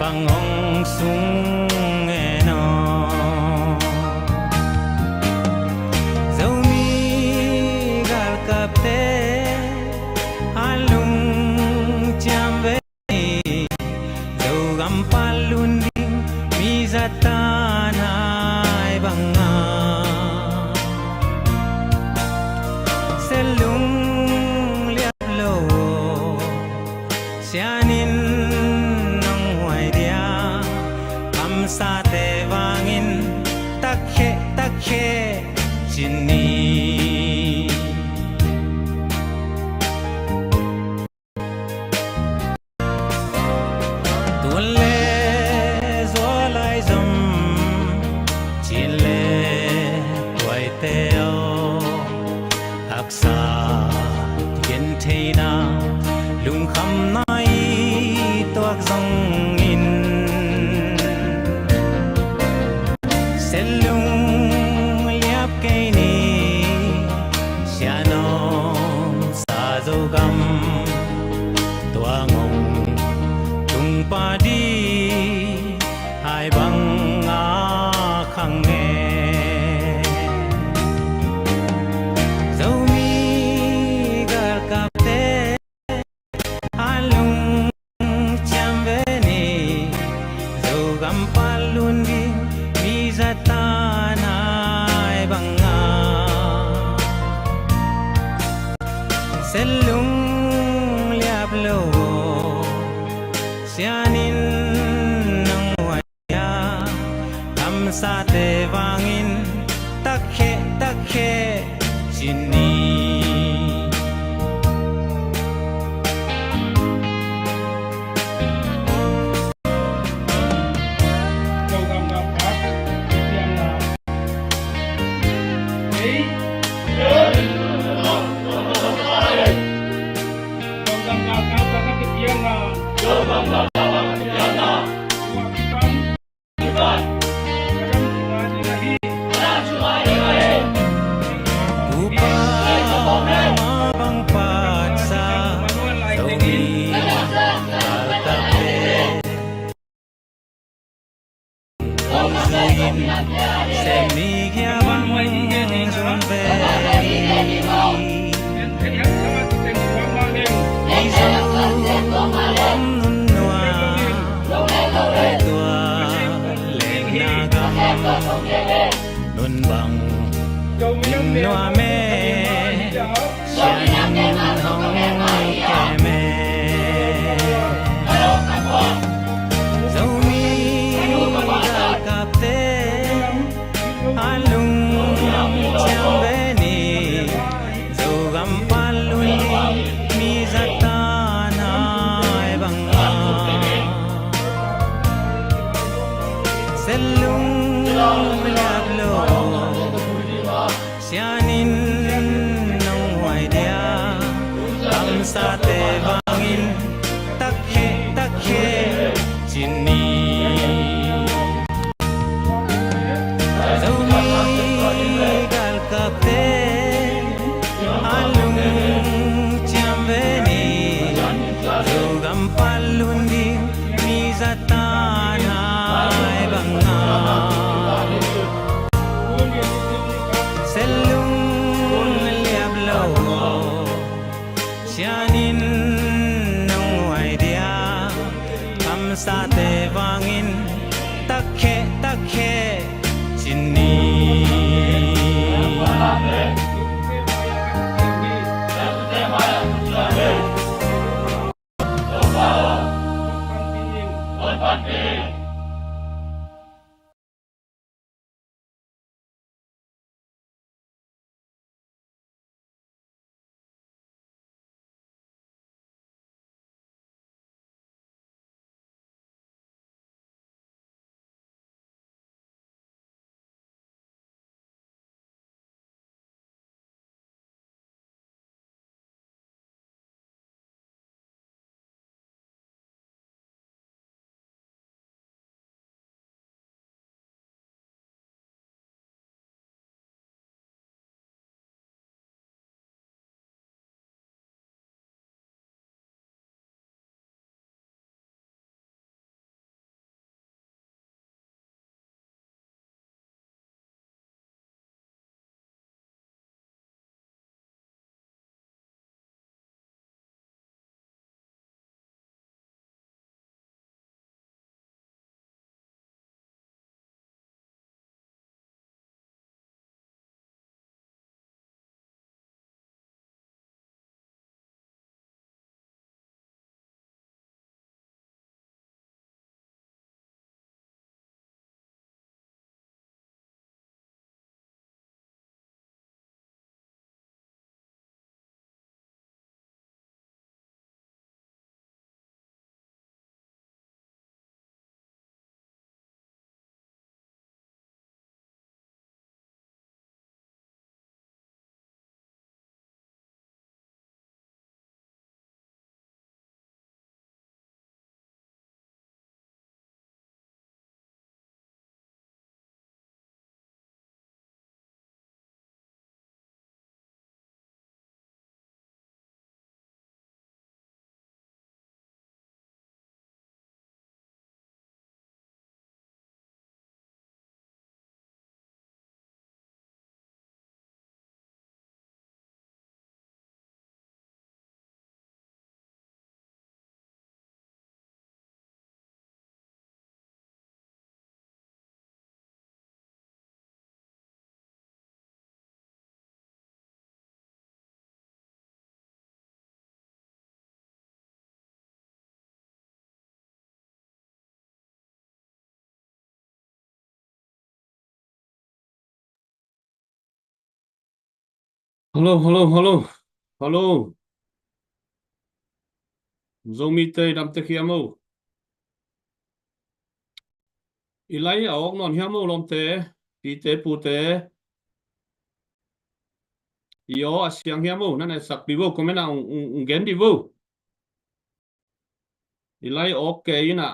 bangong sung eno dâu mi gal kapte alung cham ve dâu gam palunding mi zatan hai banga selung liap lo sianin sa te vangin takhe chini tulle zolai zum chile toy teo aksa gen theina lung kham nai toak zong in selung liap cây ni sianom sa dâu gam tua ngong tung pa đi hai băng a khang nghe dâu mi gar kap te alung cham ve ni dâu gam palun đi zatan hai banga selung liap lo sianin nang waya kam sa te vangin takhe chini semigya bang zumbe nun bang noa me sian hong keme dâu mi gal kapte alung cham ve ni dâu gam palun mi zatan hai banga selung liap lo sianin nang hoài dia am sa te vangin takhe chini dâu mi gal kapte alung cham ve ni dâu gam palun di mi zatan hai banga selung liap lo sianin nang hoài dia kam sa te vangin takhe chini Hello, hello, hello, hello. Zomi te dam te khiamo. Ilai aok non hiamo lom te. Pi te pu te. Io asyang hiamo. Nan e sak bivo komena un gen divo. Ilai ok ke ina.